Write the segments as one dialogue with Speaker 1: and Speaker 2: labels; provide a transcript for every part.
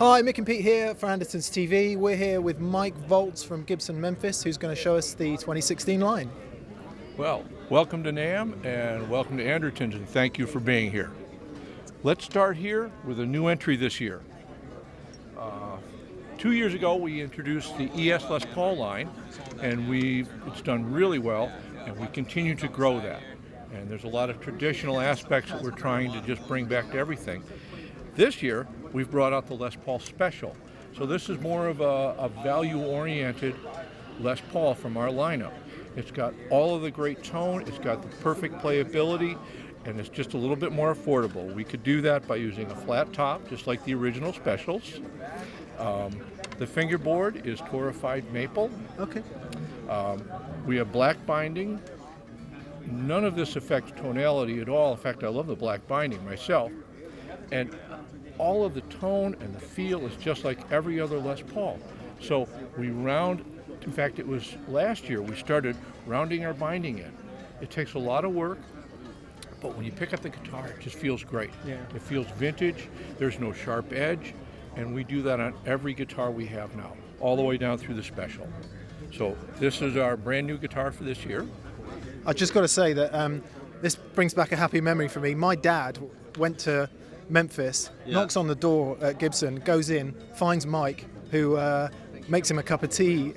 Speaker 1: Hi, Mick and Pete here for Andertons TV. We're here with Mike Volts from Gibson Memphis, who's going to show us the 2016 line.
Speaker 2: Well, welcome to NAMM and welcome to Andertons, and thank you for being here. Let's start here with a new entry this year. 2 years ago, we introduced the ES Les Paul line, and it's done really well, and we continue to grow that. And there's a lot of traditional aspects that we're trying to just bring back to everything. This year, we've brought out the Les Paul Special. So this is more of a value-oriented Les Paul from our lineup. It's got all of the great tone, it's got the perfect playability, and it's just a little bit more affordable. We could do that by using a flat top, just like the original Specials. The fingerboard is torrefied maple.
Speaker 1: Okay.
Speaker 2: We have black binding. None of this affects tonality at all. In fact, I love the black binding myself. And all of the tone and the feel is just like every other Les Paul. So we round, in fact, it was last year we started rounding our binding in. It takes a lot of work, but when you pick up the guitar, it just feels great.
Speaker 1: Yeah.
Speaker 2: It feels vintage, there's no sharp edge, and we do that on every guitar we have now, all the way down through the Special. So this is our brand new guitar for this year.
Speaker 1: I just got to say that this brings back a happy memory for me. My dad went to Memphis, knocks on the door at Gibson, goes in, finds Mike, who makes him a cup of tea,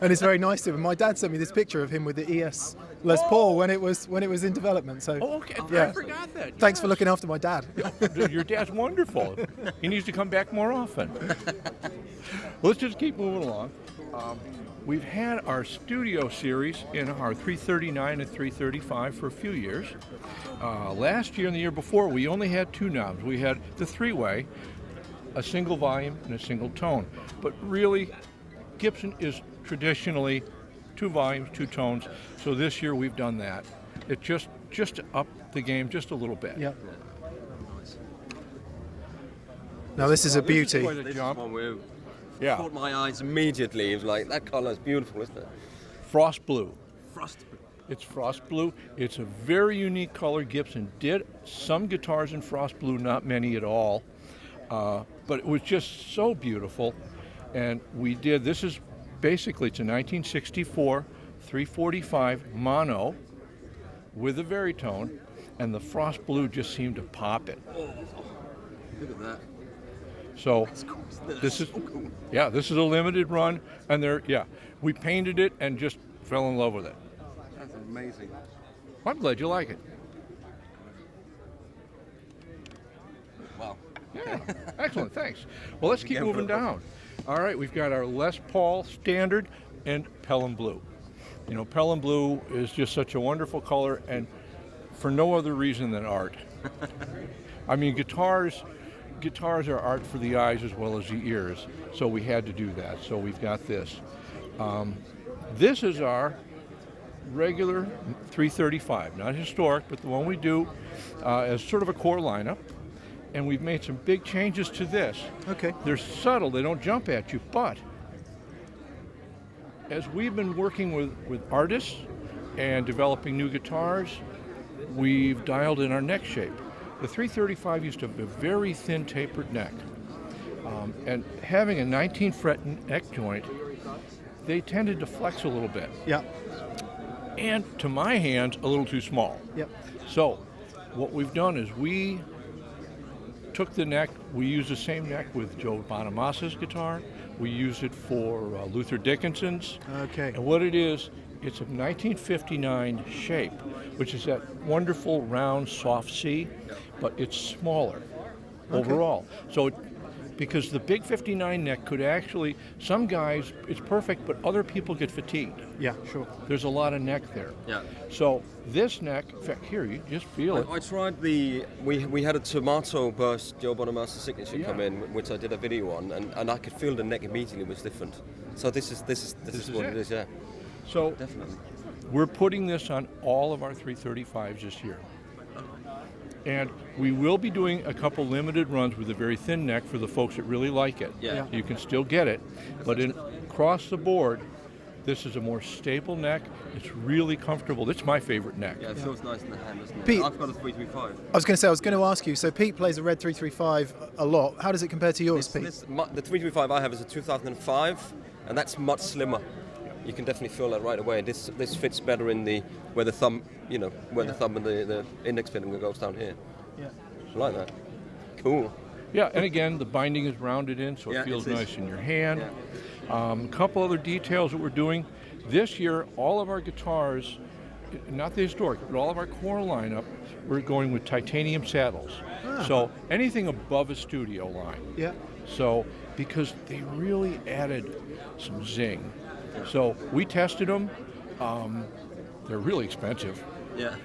Speaker 1: and is very nice to him. My dad sent me this picture of him with the ES Les Paul when it was in development. So,
Speaker 2: okay,
Speaker 1: yeah.
Speaker 2: I forgot that.
Speaker 1: Thanks for looking after my dad.
Speaker 2: Your dad's wonderful. He needs to come back more often. Let's just keep moving along. We've had our studio series in our 339 and 335 for a few years. Last year and the year before, we only had two knobs. We had the three-way, a single volume and a single tone. But really, Gibson is traditionally two volumes, two tones. So this year we've done that. It just to up the game just a little bit.
Speaker 1: Yep. Now this is a beauty.
Speaker 2: This is quite a jump. Yeah.
Speaker 3: Caught my eyes immediately. It was like, that colour is beautiful, isn't it?
Speaker 2: Frost blue.
Speaker 3: Frost blue.
Speaker 2: It's frost blue. It's a very unique color. Gibson did some guitars in frost blue, not many at all. But it was just so beautiful. And this is basically, it's a 1964 345 mono with a veritone, and the frost blue just seemed to pop it.
Speaker 3: Oh, look at that.
Speaker 2: So this is a limited run, and we painted it and just fell in love with it.
Speaker 3: That's amazing.
Speaker 2: Well, I'm glad you like it.
Speaker 3: Wow.
Speaker 2: Yeah, excellent, thanks. Well, let's keep moving down. All right, we've got our Les Paul Standard and Pelham Blue. You know, Pelham Blue is just such a wonderful color, and for no other reason than art. I mean, guitars are art for the eyes as well as the ears, so we had to do that. So we've got this. This is our regular 335, not historic, but the one we do as sort of a core lineup. And we've made some big changes to this.
Speaker 1: Okay.
Speaker 2: They're subtle, they don't jump at you, but as we've been working with artists and developing new guitars, we've dialed in our neck shape. The 335 used to have a very thin tapered neck. And having a 19 fret neck joint, they tended to flex a little bit.
Speaker 1: Yeah.
Speaker 2: And to my hands, a little too small.
Speaker 1: Yep.
Speaker 2: So what we've done is we took the neck, we used the same neck with Joe Bonamassa's guitar. We used it for Luther Dickinson's.
Speaker 1: Okay.
Speaker 2: And what it is, it's a 1959 shape, which is that wonderful round soft C, but it's smaller overall. So because the big 59 neck could actually, some guys, it's perfect, but other people get fatigued.
Speaker 1: Yeah, sure.
Speaker 2: There's a lot of neck there.
Speaker 3: Yeah.
Speaker 2: So this neck, in fact, here, you just feel it.
Speaker 3: I tried we had a tomato burst Joe Bonamassa signature come in, which I did a video on, and I could feel the neck immediately was different. So this is what it is, yeah.
Speaker 2: So
Speaker 3: definitely.
Speaker 2: We're putting this on all of our 335s this year. And we will be doing a couple limited runs with a very thin neck for the folks that really like it.
Speaker 3: Yeah.
Speaker 2: You can still get it, but across the board, This is a more stable neck. It's really comfortable. It's my favorite neck.
Speaker 3: Yeah, it feels nice in the hand, doesn't it?
Speaker 1: Pete,
Speaker 3: I've got a 335.
Speaker 1: I was going to ask you, so Pete plays a red 335 a lot. How does it compare to yours, Pete?
Speaker 3: The 335 I have is a 2005, and that's much slimmer. You can definitely feel that right away. This fits better in where the thumb, where the thumb and the index finger goes down here.
Speaker 1: Yeah.
Speaker 3: I like that. Cool.
Speaker 2: Yeah, and again, the binding is rounded in, so it feels nice in your hand. A couple other details that we're doing. This year, all of our guitars, not the historic, but all of our core lineup, we're going with titanium saddles. So anything above a studio line.
Speaker 1: Yeah.
Speaker 2: So, because they really added some zing. So we tested them. They're really expensive.
Speaker 3: Yeah.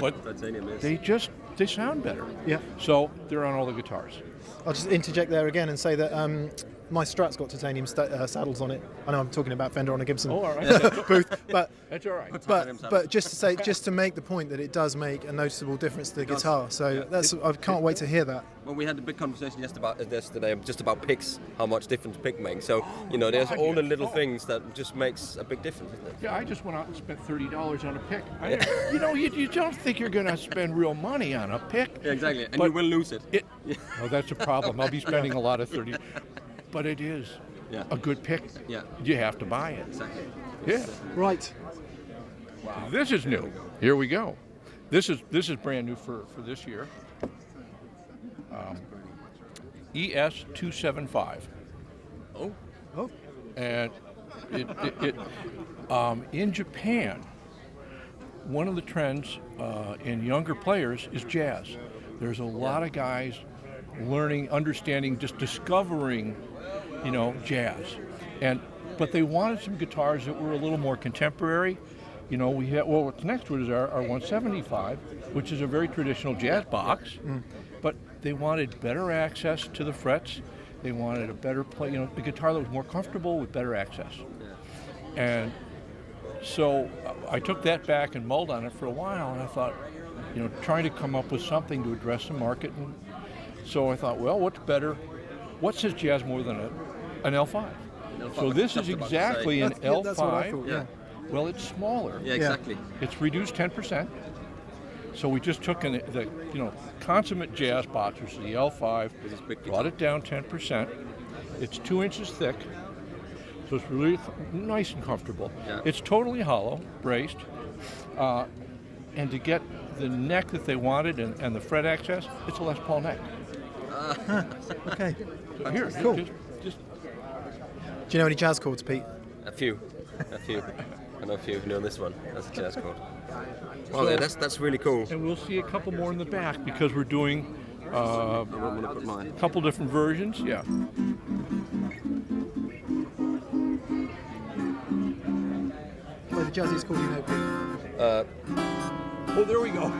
Speaker 2: But they sound better.
Speaker 1: Yeah.
Speaker 2: So they're on all the guitars.
Speaker 1: I'll just interject there again and say that my Strat's got titanium saddles on it. I know I'm talking about Fender on a Gibson booth, but
Speaker 2: that's all right.
Speaker 1: But just to make the point that it does make a noticeable difference to the guitar. So I can't wait to hear that.
Speaker 3: Well, we had a big conversation yesterday just about picks, how much difference pick makes. So there's all the little things that just makes a big difference, isn't it?
Speaker 2: Yeah, I just went out and spent $30 on a pick. You don't think you're going to spend real money on a pick.
Speaker 3: Yeah, exactly, and you will lose it.
Speaker 2: Well, that's a problem. I'll be spending a lot of $30. But it is a good pick. Yeah. You have to buy it.
Speaker 3: Exactly.
Speaker 2: Yeah.
Speaker 1: Right.
Speaker 2: Wow. This is new. Here we go. This is brand new for this year. ES 275.
Speaker 3: Oh.
Speaker 2: And in Japan, one of the trends in younger players is jazz. There's a lot of guys learning, understanding, just discovering, jazz. But they wanted some guitars that were a little more contemporary. We had, what's next to it is our 175, which is a very traditional jazz box. But they wanted better access to the frets. They wanted a better play, the guitar that was more comfortable with better access. And so I took that back and mulled on it for a while, and I thought, trying to come up with something to address the market. And so I thought, well, what's better? What says jazz more than an L5? So this is exactly an L5.
Speaker 1: That's what I thought, yeah.
Speaker 2: Well, it's smaller.
Speaker 3: Yeah, exactly.
Speaker 2: It's reduced 10%. So we just took the consummate jazz box, which is the L5, brought it down 10%. It's 2 inches thick, so it's really nice and comfortable.
Speaker 3: Yeah.
Speaker 2: It's totally hollow, braced, and to get the neck that they wanted and the fret access, it's a Les Paul neck.
Speaker 1: Okay.
Speaker 2: So here,
Speaker 1: cool.
Speaker 2: Just
Speaker 1: Do you know any jazz chords, Pete?
Speaker 3: A few. I know a few. You know this one. That's a jazz chord. Well, yeah, that's really cool.
Speaker 2: And we'll see a couple more in the back because we're doing
Speaker 3: I won't want to put mine.
Speaker 2: a couple different versions. Yeah.
Speaker 1: Play the jazziest chord you know, Pete.
Speaker 2: Oh, there we go.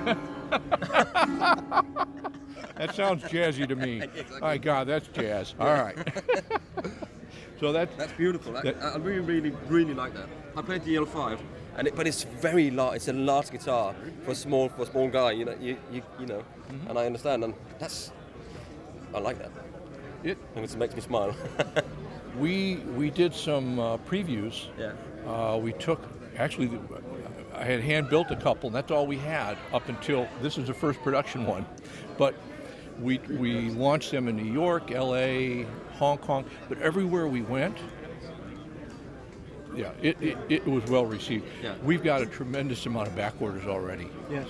Speaker 2: That sounds jazzy to me.
Speaker 3: Exactly.
Speaker 2: My God, that's jazz. All right. So that's
Speaker 3: beautiful. I really, really like that. I played the L5, but it's very large. It's a large guitar for a small guy. And I understand, and I like that. It makes me smile.
Speaker 2: we did some previews.
Speaker 3: Yeah.
Speaker 2: We took I had hand built a couple, and that's all we had up until this is the first production one. But we launched them in New York, LA, Hong Kong, but everywhere we went, it was well received.
Speaker 3: Yeah.
Speaker 2: We've got a tremendous amount of back orders already.
Speaker 1: Yeah.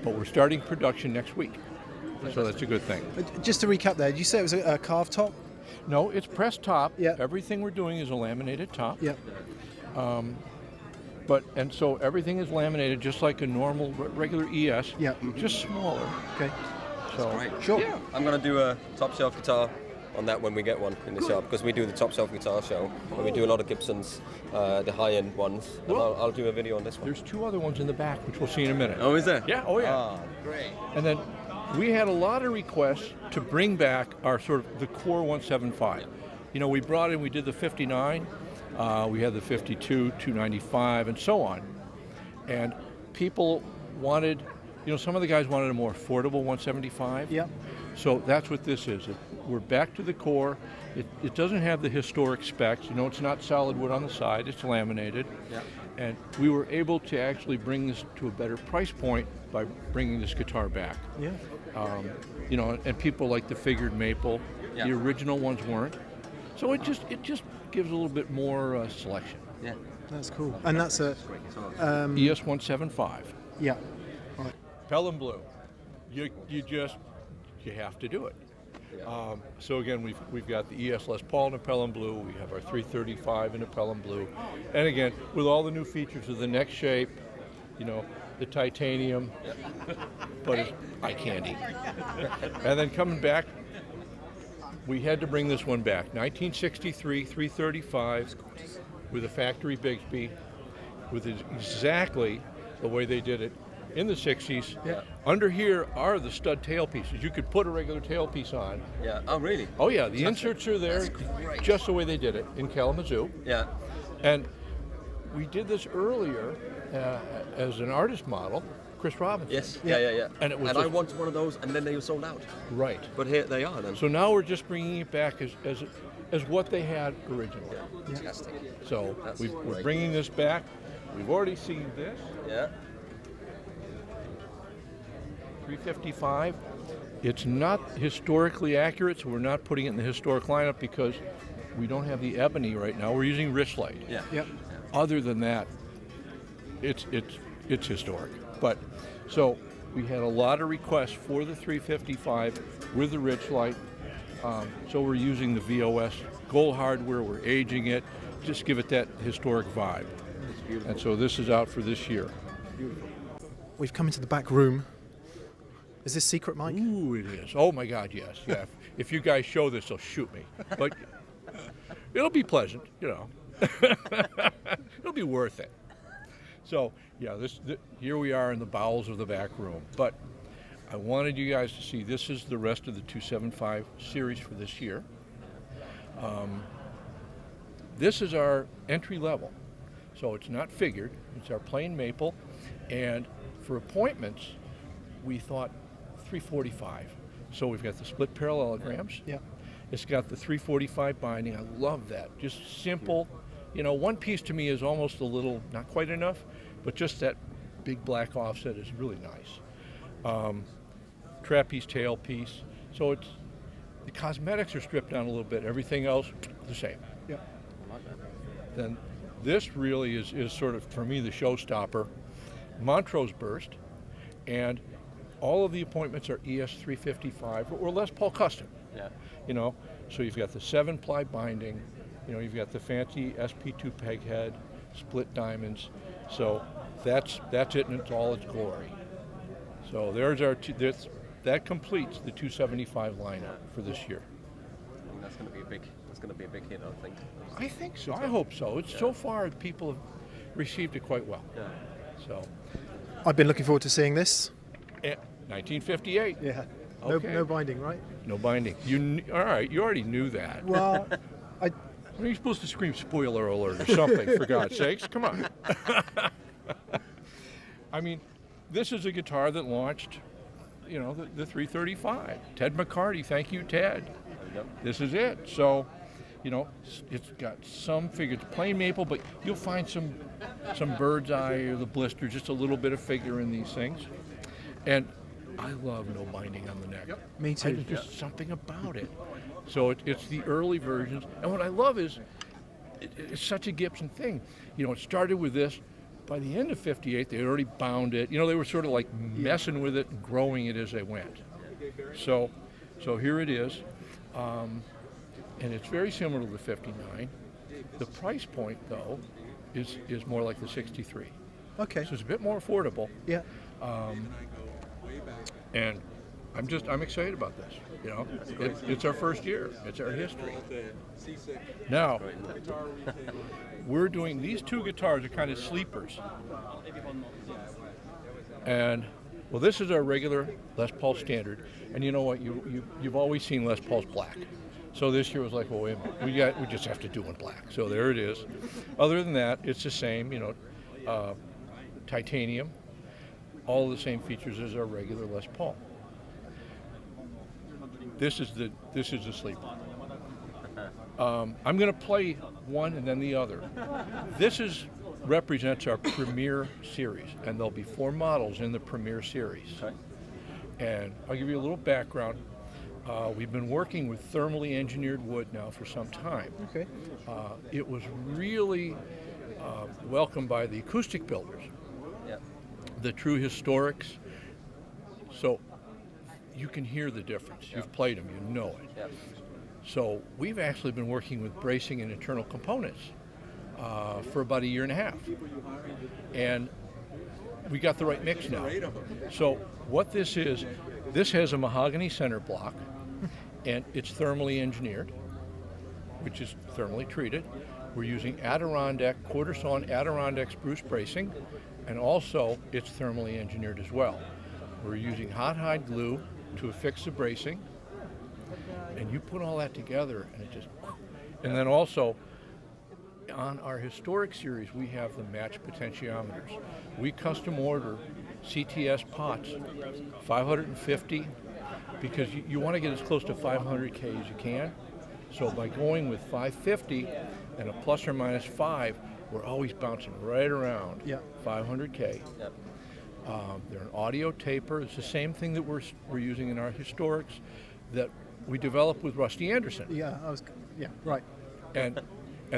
Speaker 2: But we're starting production next week, so that's a good thing.
Speaker 1: Just to recap there, did you say it was a carved top?
Speaker 2: No, it's pressed top.
Speaker 1: Yeah.
Speaker 2: Everything we're doing is a laminated top.
Speaker 1: Yeah.
Speaker 2: And so everything is laminated just like a normal regular ES.
Speaker 1: Yeah.
Speaker 2: Just smaller.
Speaker 1: Okay.
Speaker 2: So
Speaker 3: Right.
Speaker 1: Sure.
Speaker 2: Yeah.
Speaker 3: I'm going to do a top shelf guitar on that when we get one in the shop, because we do the top shelf guitar show and we do a lot of Gibsons, the high end ones. And I'll do a video on this one.
Speaker 2: There's two other ones in the back, which we'll see in a minute.
Speaker 3: Oh, is there?
Speaker 2: Yeah. Oh, yeah.
Speaker 3: Ah, great.
Speaker 2: And then we had a lot of requests to bring back our sort of the core 175. We brought in, we did the 59, we had the 52, 295, and so on. And people wanted some of the guys wanted a more affordable 175.
Speaker 1: Yeah.
Speaker 2: So that's what this is. We're back to the core. It doesn't have the historic specs. It's not solid wood on the side. It's laminated.
Speaker 3: Yeah.
Speaker 2: And we were able to actually bring this to a better price point by bringing this guitar back.
Speaker 1: Yeah.
Speaker 2: And people like the figured maple.
Speaker 3: Yeah.
Speaker 2: The original ones weren't. So it just gives a little bit more selection.
Speaker 3: Yeah.
Speaker 1: That's cool. And that's a
Speaker 2: ES 175.
Speaker 1: yeah.
Speaker 2: Pelham blue. You have to do it. So again, we've got the ES Les Paul in a Pelham blue. We have our 335 in a Pelham blue, and again with all the new features of the neck shape, the titanium, but it's eye candy. And then coming back, we had to bring this one back. 1963 335 with a factory Bigsby, with exactly the way they did it in the 60s.
Speaker 3: Yeah.
Speaker 2: Under here are the stud tailpieces. You could put a regular tailpiece on.
Speaker 3: Yeah. Oh, really?
Speaker 2: Oh yeah, the inserts are there, just the way they did it in Kalamazoo.
Speaker 3: Yeah.
Speaker 2: And we did this earlier as an artist model, Chris Robinson.
Speaker 3: Yes. Yeah.
Speaker 2: And it was
Speaker 3: I wanted one of those, and then they were sold out.
Speaker 2: right.
Speaker 3: But here they are then.
Speaker 2: So now we're just bringing it back as what they had originally.
Speaker 3: Fantastic.
Speaker 2: So
Speaker 3: That's
Speaker 2: we're
Speaker 3: great.
Speaker 2: bringing this back. We've already seen this.
Speaker 3: Yeah.
Speaker 2: 355. It's not historically accurate, so we're not putting it in the historic lineup because we don't have the ebony right now. We're using Richlight.
Speaker 3: Yeah.
Speaker 1: Yep.
Speaker 2: Other than that, it's historic. But so we had a lot of requests for the 355 with the Richlight. So we're using the VOS gold hardware. We're aging it, just give it that historic vibe.
Speaker 3: It's beautiful.
Speaker 2: And so this is out for this year.
Speaker 3: Beautiful.
Speaker 1: We've come into the back room. Is this secret, Mike?
Speaker 2: Ooh, it is. Oh my God, yes. Yeah. If you guys show this, they'll shoot me. But it'll be pleasant, It'll be worth it. So yeah, here we are in the bowels of the back room. But I wanted you guys to see this is the rest of the 275 series for this year. This is our entry level. So it's not figured, it's our plain maple. And for appointments, we thought 345. So we've got the split parallelograms.
Speaker 1: Yeah.
Speaker 2: It's got the 345 binding. I love that. Just simple. One piece to me is almost a little, not quite enough, but just that big black offset is really nice. Trapeze tail piece. So the cosmetics are stripped down a little bit. Everything else, the same.
Speaker 1: Yeah.
Speaker 3: I like that.
Speaker 2: Then this really is sort of, for me, the showstopper. Montrose burst, and all of the appointments are ES 355 or Les Paul custom.
Speaker 3: Yeah.
Speaker 2: So you've got the 7-ply binding, you've got the fancy SP2 peg head, split diamonds. So that's it in all its glory. So there's our that completes the 275 lineup for this year.
Speaker 3: I think that's going to be a big hit, I think.
Speaker 2: I think so. I hope so. It's so far people have received it quite well.
Speaker 3: Yeah.
Speaker 2: So
Speaker 1: I've been looking forward to seeing this.
Speaker 2: 1958.
Speaker 1: Yeah.
Speaker 2: Okay.
Speaker 1: No binding, right?
Speaker 2: No binding. All right, you already knew that.
Speaker 1: Well,
Speaker 2: Are you supposed to scream spoiler alert or something, for God's sakes? Come on. I mean, this is a guitar that launched, the 335. Ted Mccarty, thank you, Ted.
Speaker 3: Yep.
Speaker 2: This is it. So, it's got some figure. It's plain maple, but you'll find some bird's eye or the blister, just a little bit of figure in these things. And I love no binding on the neck.
Speaker 1: Me too.
Speaker 2: There's just something about it. So it's the early versions. And what I love is it's such a Gibson thing. It started with this. By the end of 58, they had already bound it. They were sort of like messing with it and growing it as they went. So here it is. And it's very similar to the 59. The price point, though, is more like the 63.
Speaker 1: Okay.
Speaker 2: So it's a bit more affordable.
Speaker 1: Yeah.
Speaker 2: And I'm excited about this. It's our first year. It's our history. Now, we're doing these two guitars are kind of sleepers. And well, this is our regular Les Paul standard. And you know what? You've always seen Les Paul's black. So this year was like, well, wait a minute, we just have to do one black. So there it is. Other than that, it's the same. Titanium. all the same features as our regular Les Paul. This is the sleeper. I'm going to play one and then the other. This represents our Premier Series, and there'll be 4 models in the Premier Series.
Speaker 3: Okay.
Speaker 2: And I'll give you a little background. We've been working with thermally engineered wood now for some time.
Speaker 1: Okay.
Speaker 2: It was really welcomed by the acoustic builders,
Speaker 3: Yeah.
Speaker 2: the true historics. So you can hear the difference. You've played them, you know it.
Speaker 3: Yeah.
Speaker 2: So we've actually been working with bracing and internal components for about 1.5 years. And we got the right mix now. So what this has a mahogany center block, and it's thermally engineered, which is thermally treated. We're using Adirondack, quarter-sawn Adirondack spruce bracing, and also it's thermally engineered as well. We're using hot hide glue to affix the bracing, and you put all that together, and it just, and then also, on our historic series, we have the match potentiometers. We custom order CTS pots, 550, because you want to get as close to 500K as you can. So by going with 550 and a plus or minus 5, we're always bouncing right around 500K.
Speaker 3: Yep.
Speaker 2: They're an audio taper. It's the same thing that we're using in our historics that we developed with Rusty Anderson.
Speaker 1: Yeah, right.
Speaker 2: And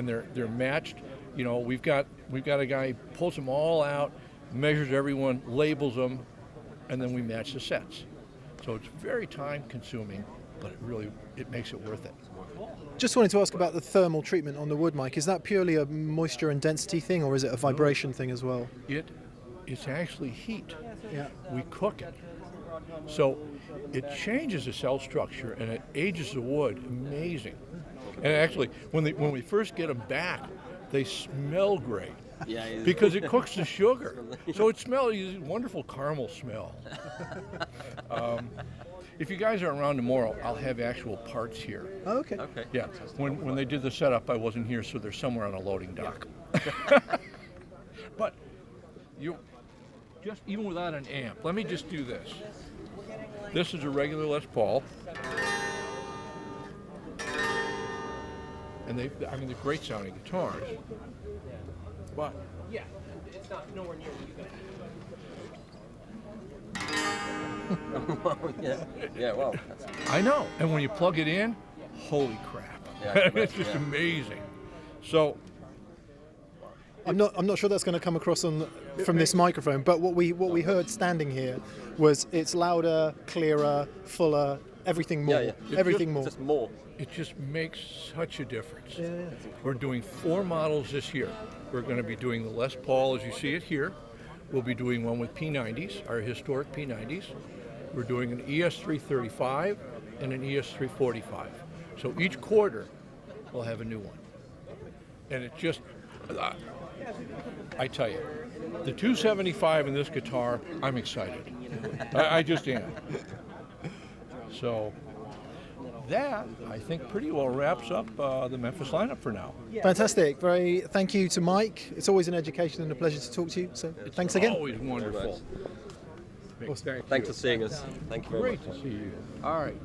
Speaker 2: they're matched. You know, we've got a guy who pulls them all out, measures everyone, labels them, and then we match the sets. So it's very time consuming, but it makes it worth it.
Speaker 1: Just wanted to ask about the thermal treatment on the wood, Mike. Is that purely a moisture and density thing, or is it a vibration thing as well?
Speaker 2: It's actually heat.
Speaker 1: Yeah.
Speaker 2: We cook it. So it changes the cell structure and it ages the wood. Amazing. And actually, when we first get them back, they smell great.
Speaker 3: Yeah,
Speaker 2: Because it cooks the sugar. So it smells a wonderful caramel smell. If you guys are around tomorrow, I'll have actual parts here.
Speaker 1: Oh, okay.
Speaker 3: Okay.
Speaker 2: Yeah. When they did the setup, I wasn't here, so they're somewhere on a loading dock. But you just even without an amp, let me just do this. This is a regular Les Paul. And they're great sounding guitars. But
Speaker 4: Yeah, it's not nowhere near what you got.
Speaker 3: Yeah, well.
Speaker 2: I know. And when you plug it in, holy crap.
Speaker 3: Yeah,
Speaker 2: It's just amazing. So
Speaker 1: I'm not sure that's going to come across from this microphone, but what we heard standing here was it's louder, clearer, fuller, everything more.
Speaker 3: Yeah.
Speaker 1: Everything more.
Speaker 3: Just more.
Speaker 2: it just makes such a difference.
Speaker 1: Yeah.
Speaker 2: We're doing 4 models this year. We're going to be doing the Les Paul as you see it here. We'll be doing one with P90s, our historic P90s. We're doing an ES335 and an ES345. So each quarter we'll have a new one. And it just, I tell you, the 275 in this guitar, I'm excited. I just am. So that, I think, pretty well wraps up the Memphis lineup for now.
Speaker 1: Fantastic. Thank you to Mike. It's always an education and a pleasure to talk to you. So thanks again.
Speaker 2: Always wonderful.
Speaker 1: Awesome.
Speaker 2: Thank
Speaker 3: Thanks
Speaker 2: you.
Speaker 3: for seeing us. Thank you very much.
Speaker 2: Great to see you. All right.